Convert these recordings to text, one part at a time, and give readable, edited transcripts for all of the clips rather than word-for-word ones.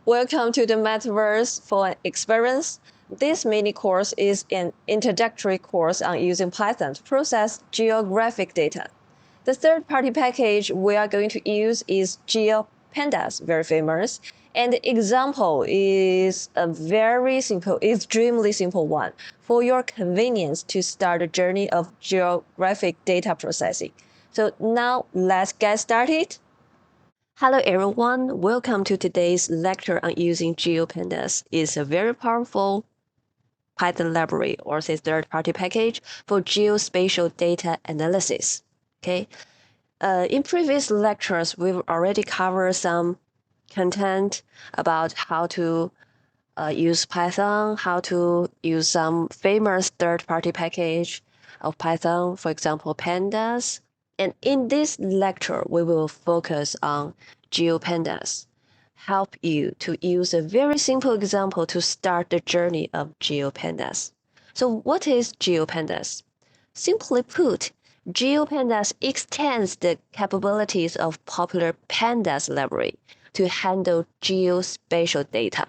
Welcome to the Metaverse for an experience. This mini course is an introductory course on using Python to process geographic data. The third-party package we are going to use is GeoPandas, very famous. And the example is a very simple, extremely simple one for your convenience to start the journey of geographic data processing. So now let's get started. Hello everyone, welcome to today's lecture on using GeoPandas. It's a very powerful Python library or say third-party package for geospatial data analysis. Okay. In previous lectures, we've already covered some content about how to use Python, how to use some famous third-party package of Python, for example, pandas. And in this lecture, we will focus on GeoPandas, help you to use a very simple example to start the journey of GeoPandas. So what is GeoPandas? Simply put, GeoPandas extends the capabilities of popular pandas library to handle geospatial data.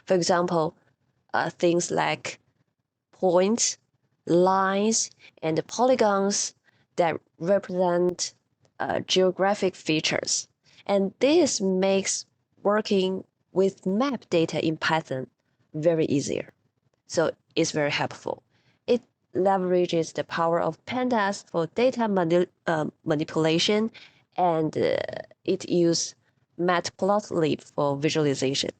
For example, things like points, lines, and polygons that represent geographic features. And this makes working with map data in Python very easier. So it's very helpful. It leverages the power of pandas for data manipulation, and it uses matplotlib for visualization.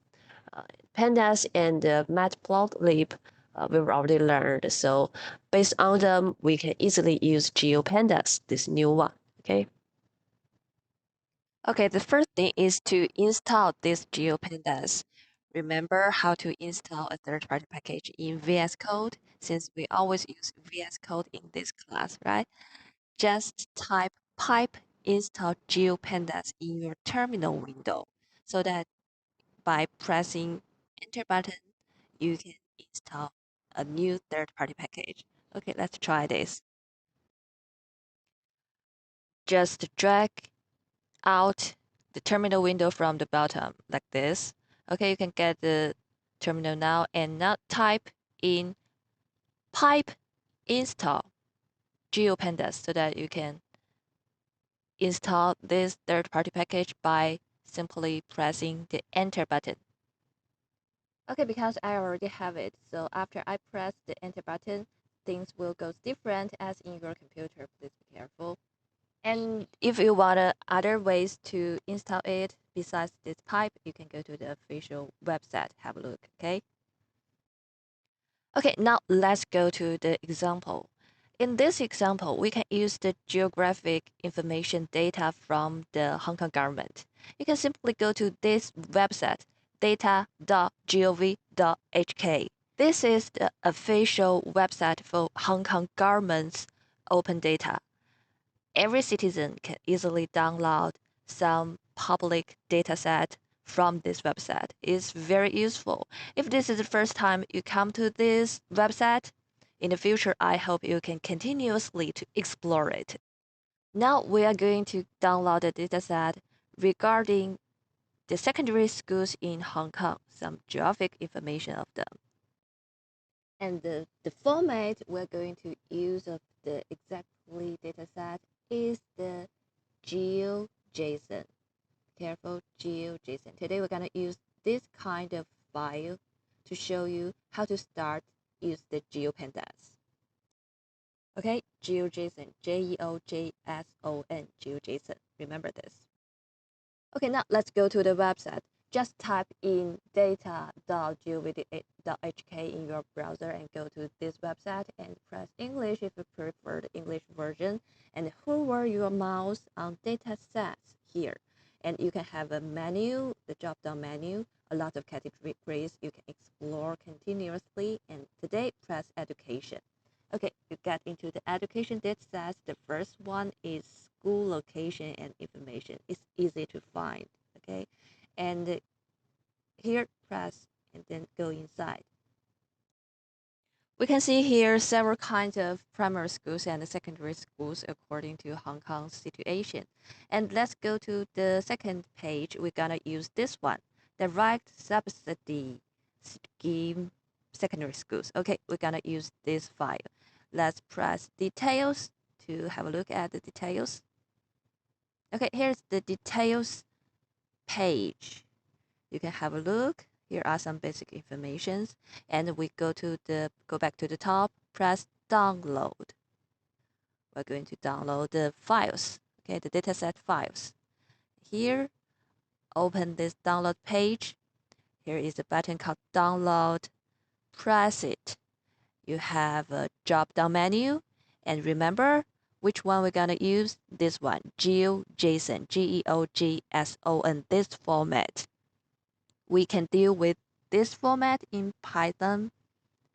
Pandas and matplotlib we've already learned. So based on them, we can easily use GeoPandas, this new one. Okay. Okay, the first thing is to install this GeoPandas. Remember how to install a third-party package in VS Code, since we always use VS Code in this class, right? Just type pipe install GeoPandas in your terminal window so that by pressing enter button, you can install a new third-party package. Okay, let's try this. Just drag out the terminal window from the bottom like this. Okay, you can get the terminal now and now type in pipe install GeoPandas so that you can install this third-party package by simply pressing the enter button. Okay, because I already have it, so after I press the enter button, things will go different as in your computer. Please be careful. And if you want other ways to install it besides this pipe, you can go to the official website, have a look, okay? Okay, now let's go to the example. In this example, we can use the geographic information data from the Hong Kong government. You can simply go to this website, data.gov.hk. This is the official website for Hong Kong government's open data. Every citizen can easily download some public dataset from this website. It's very useful. If this is the first time you come to this website, in the future, I hope you can continuously to explore it. Now we are going to download the dataset regarding the secondary schools in Hong Kong, some geographic information of them. And the format we're going to use of the exactly dataset is the GeoJSON. Careful, GeoJSON. Today we're going to use this kind of file to show you how to start use the GeoPandas. Okay, GeoJSON, Geojason, GeoJSON. Remember this. Okay, now let's go to the website. Just type in data.gov.hk in your browser and go to this website and press English if you prefer the English version and hover your mouse on data sets here. And you can have a menu, the drop down menu, a lot of categories you can explore continuously. And today, press education. Okay, you get into the education data sets. The first one is school location and information. It's easy to find. Okay, and here press and then go inside. We can see here several kinds of primary schools and secondary schools according to Hong Kong's situation. And let's go to the second page. We're gonna use this one, direct subsidy scheme secondary schools. Okay, we're gonna use this file. Let's press details to have a look at the details. Okay, here's the details page. You can have a look. Here are some basic informations, and we go back to the top, press download. We're going to download the files, okay, the dataset files. Here, open this download page. Here is a button called download. Press it. You have a drop down menu, and remember which one we're gonna use. This one, GeoJSON, GeoJSON, this format. We can deal with this format in Python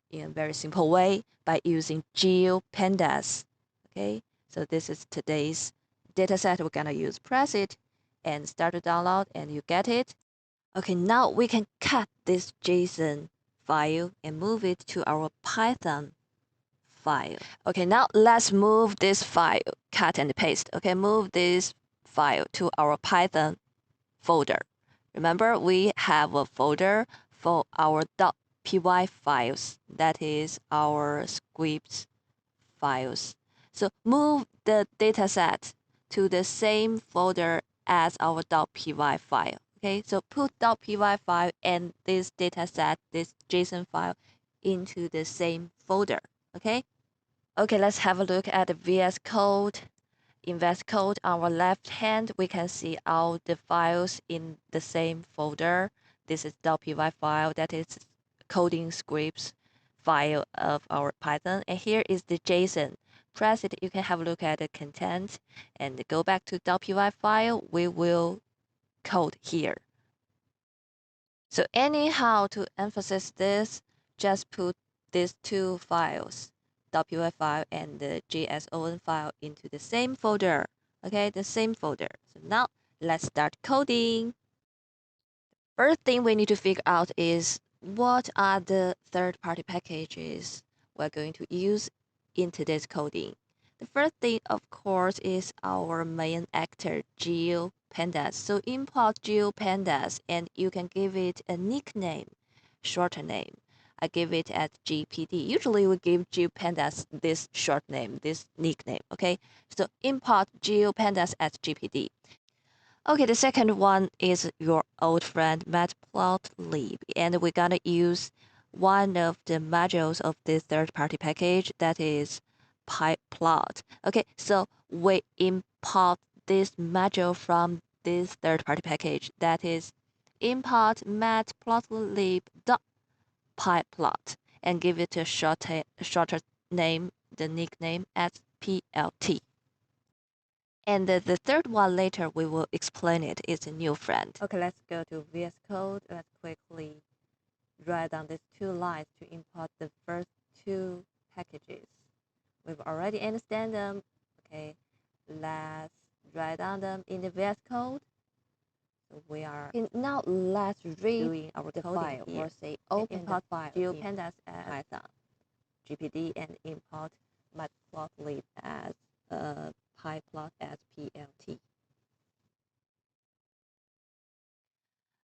in a very simple way by using GeoPandas. Okay, so this is today's dataset we're gonna use. Press it and start to download, and you get it. Okay, now we can cut this JSON file and move it to our Python file. Okay, now let's move this file, cut and paste. Okay, move this file to our Python folder. Remember, we have a folder for our .py files, that is our scripts files. So move the dataset to the same folder as our .py file. Okay, so put .py file and this dataset, this JSON file, into the same folder. Okay. Okay, let's have a look at the VS Code. In VS Code, on our left hand, we can see all the files in the same folder. This is .py file, that is coding scripts file of our Python. And here is the JSON. Press it, you can have a look at the content and go back to .py file. We will code here. So anyhow, to emphasize this, just put these two files, .py file and the JSON file, into the same folder. Okay, the same folder. So now let's start coding. First thing we need to figure out is what are the third-party packages we're going to use in today's coding. The first thing, of course, is our main actor, GeoPandas. So import GeoPandas, and you can give it a nickname, shorter name. I give it as GPD. Usually we give GeoPandas this short name, this nickname, okay? So import GeoPandas as GPD. Okay, the second one is your old friend matplotlib, and we're gonna use one of the modules of this third-party package, that is pyplot. Okay, so we import this module from this third-party package, that is import matplotlib.pyplot, and give it a shorter name, the nickname as PLT. And the third one later we will explain it. It's a new friend. Okay, let's go to VS Code. Let's quickly write down these two lines to import the first two packages. We've already understand them. Okay, let's write down them in the VS Code. So we are now let's read doing our the file here. Or say open import file GeoPandas as Python GPD and import matplotlib as pyplot as PLT.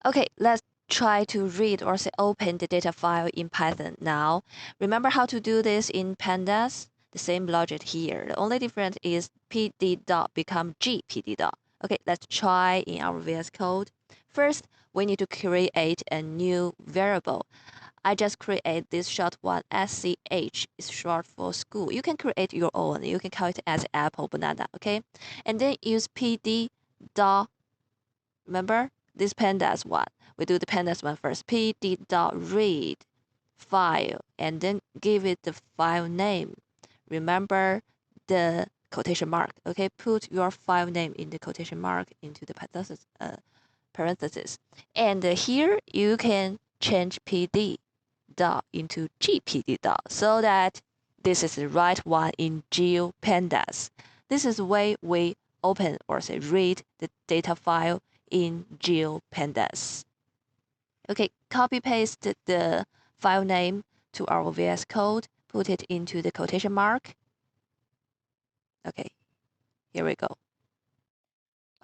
Okay, let's try to read or say open the data file in Python now. Remember how to do this in pandas? The same logic here. The only difference is pd dot become gpd dot. Okay, let's try in our VS Code. First, we need to create a new variable. I just create this short one, SCH is short for school. You can create your own. You can call it as apple, banana, okay? And then use pd dot, remember? This pandas one. We do the pandas one first. pd.read file, and then give it the file name. Remember the quotation mark. Okay, put your file name in the quotation mark into the parenthesis. And here you can change pd dot into gpd dot so that this is the right one in GeoPandas. This is the way we open or say read the data file in GeoPandas. Okay, copy paste the file name to our VS Code, put it into the quotation mark. Okay, here we go.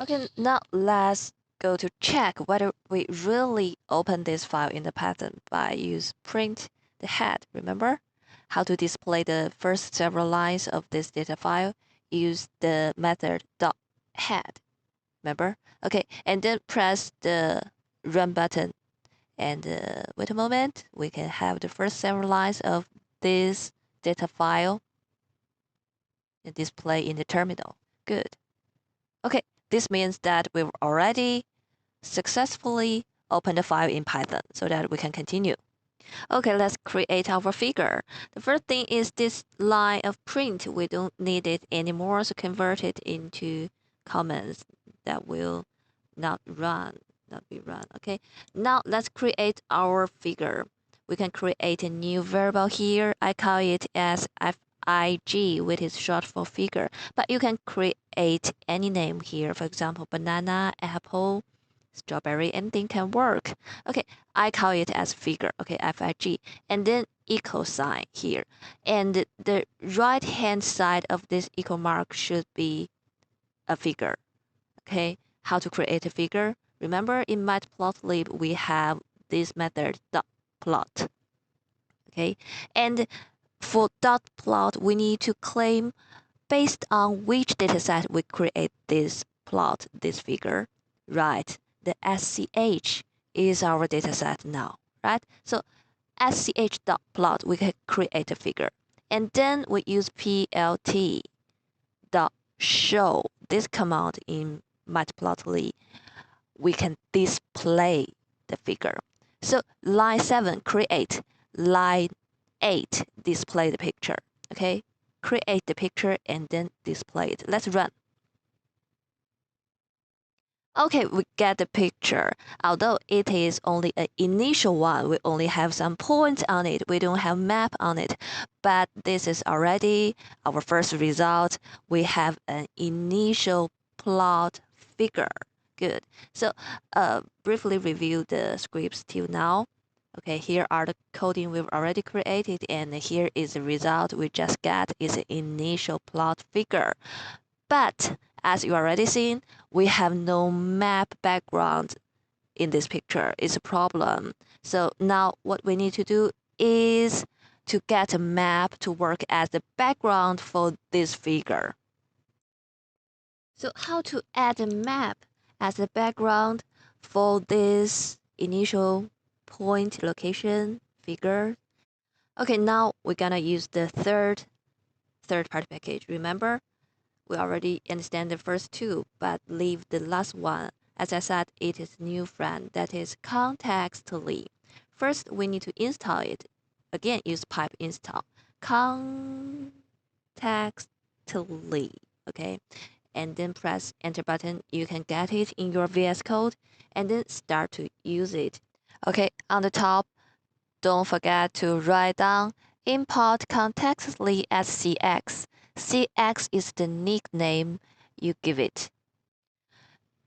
Okay, now let's go to check whether we really open this file in the Python by use print the head. Remember how to display the first several lines of this data file? Use the method .head. Remember? Okay, and then press the run button. And wait a moment, we can have the first several lines of this data file and display in the terminal. Good. Okay, this means that we've already successfully opened the file in Python so that we can continue. Okay, let's create our figure. The first thing is this line of print. We don't need it anymore, so convert it into comments that will not be run. Okay, now let's create our figure. We can create a new variable here. I call it as FIG, which is short for figure, but you can create any name here. For example, banana, apple, strawberry, anything can work. Okay, I call it as figure. Okay, FIG, and then equal sign here. And the right hand side of this equal mark should be a figure. Okay, how to create a figure? Remember in matplotlib we have this method dot plot. Okay, and for dot plot we need to claim based on which dataset we create this plot, this figure, right? The SCH is our dataset now, right? So SCH.plot, we can create a figure. And then we use PLT dot show. This command in matplotlib, we can display the figure. So line 7, create. Line 8, display the picture. Okay, create the picture and then display it. Let's run. Okay, we get the picture. Although it is only an initial one, we only have some points on it. We don't have map on it, but this is already our first result. We have an initial plot figure. Good. So, briefly review the scripts till now. Okay, here are the coding we've already created, and here is the result we just got is an initial plot figure. But as you already seen, we have no map background in this picture. It's a problem. So now what we need to do is to get a map to work as the background for this figure. So how to add a map as a background for this initial point location figure? Okay, now we're gonna use the third-party package. Remember, we already understand the first two, but leave the last one. As I said, it is new friend, that is contextly. First, we need to install it. Again, use pipe install. Contextly, okay? And then press enter button. You can get it in your VS Code and then start to use it. Okay, on the top, don't forget to write down import contextly as CX. CX is the nickname you give it.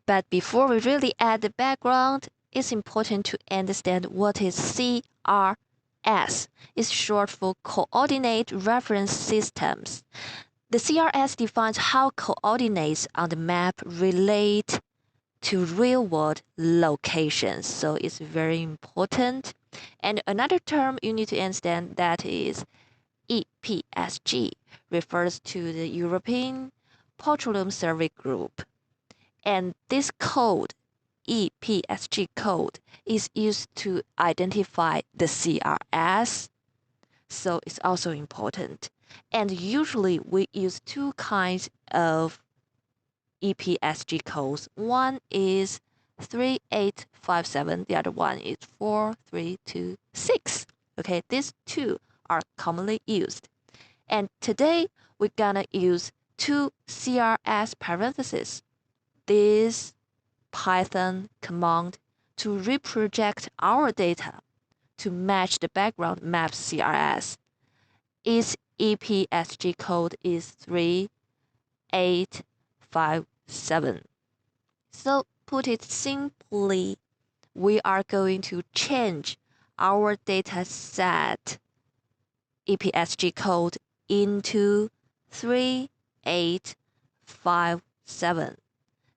But before we really add the background, it's important to understand what is CRS. It's short for Coordinate Reference Systems. The CRS defines how coordinates on the map relate to real-world locations. So it's very important. And another term you need to understand that is EPSG, refers to the European Petroleum Survey Group. And this code, EPSG code, is used to identify the CRS. So it's also important. And usually we use two kinds of EPSG codes. One is 3857, the other one is 4326. Okay, these two are commonly used. And today we're gonna use two CRS parentheses, this Python command to reproject our data to match the background map CRS. Its EPSG code is 3857. So put it simply, we are going to change our data set EPSG code into 3857.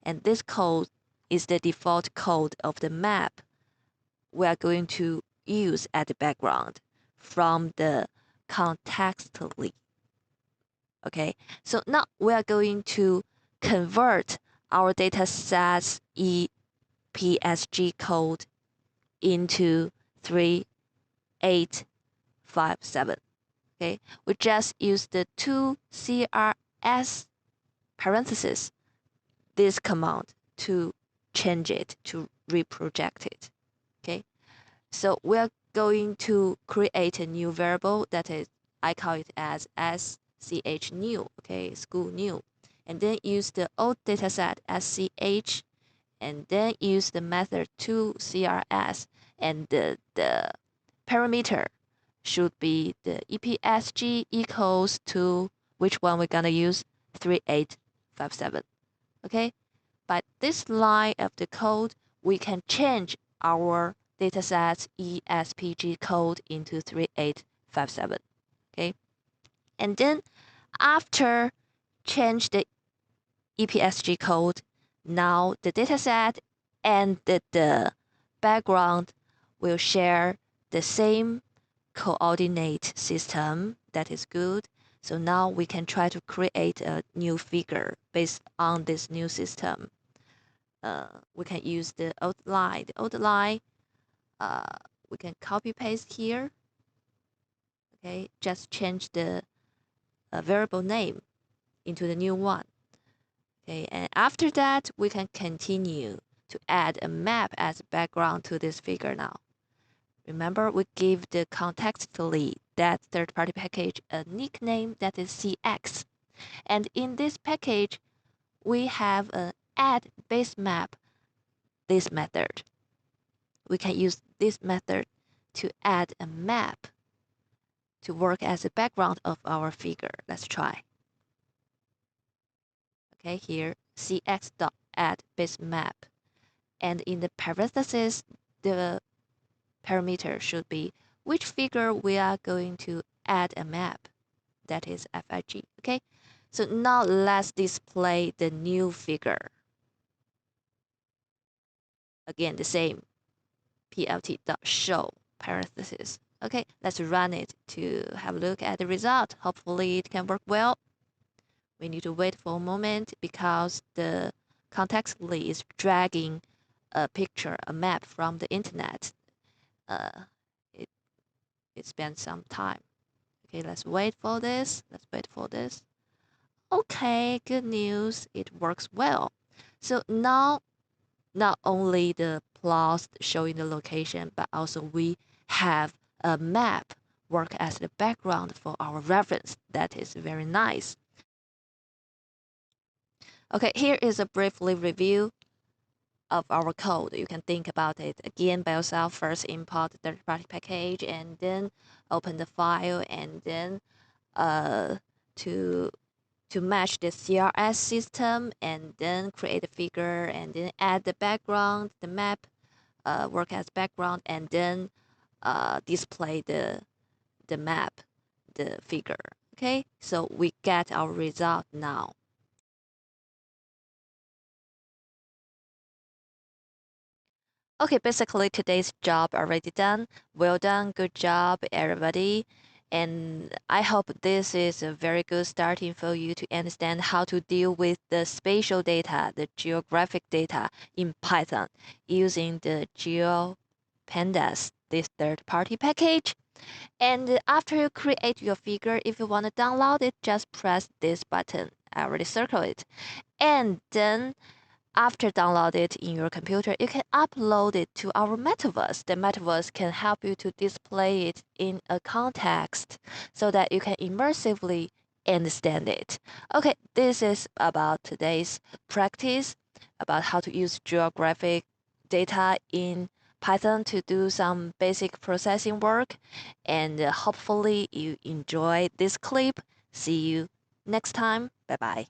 And this code is the default code of the map we are going to use as the background from the contextually. Okay, so now we are going to convert our dataset's EPSG code into 3857. Okay, we just use the 2CRS parentheses, this command, to change it, to reproject it. Okay, so we're going to create a new variable that is, I call it as sch new, okay, school new, and then use the old dataset sch, and then use the method 2CRS, and the parameter should be the EPSG equals to which one we're gonna use, 3857. Okay, by this line of the code, we can change our dataset's ESPG code into 3857. Okay, and then after change the EPSG code, now the dataset and the background will share the same coordinate system. That is good. So now we can try to create a new figure based on this new system. We can use the old line. The old line, we can copy paste here. Okay, just change the variable name into the new one. Okay, and after that, we can continue to add a map as background to this figure now. Remember, we give the contextually that third-party package a nickname that is CX. And in this package, we have an add base map, this method. We can use this method to add a map to work as a background of our figure. Let's try. Okay, here, cx.add base map. And in the parentheses, the parameter should be which figure we are going to add a map. That is FIG. Okay, so now let's display the new figure. Again, the same plt.show parentheses. Okay, let's run it to have a look at the result. Hopefully it can work well. We need to wait for a moment because the contextually is dragging a picture, a map from the internet. It spends some time. Okay, let's wait for this. Let's wait for this. Okay, good news. It works well. So now, not only the plots showing the location, but also we have a map work as the background for our reference. That is very nice. Okay, here is a briefly review of our code. You can think about it again by yourself. First import the third-party package and then open the file and then to match the CRS system and then create a figure and then add the background, the map, work as background and then display the map, the figure. Okay, so we get our result now. Okay, basically today's job already done. Well done, good job, everybody. And I hope this is a very good starting for you to understand how to deal with the spatial data, the geographic data in Python using the GeoPandas, this third-party package. And after you create your figure, if you want to download it, just press this button. I already circled it. And then after download it in your computer, you can upload it to our metaverse. The metaverse can help you to display it in a context so that you can immersively understand it. Okay, this is about today's practice about how to use geographic data in Python to do some basic processing work. And hopefully you enjoy this clip. See you next time. Bye bye.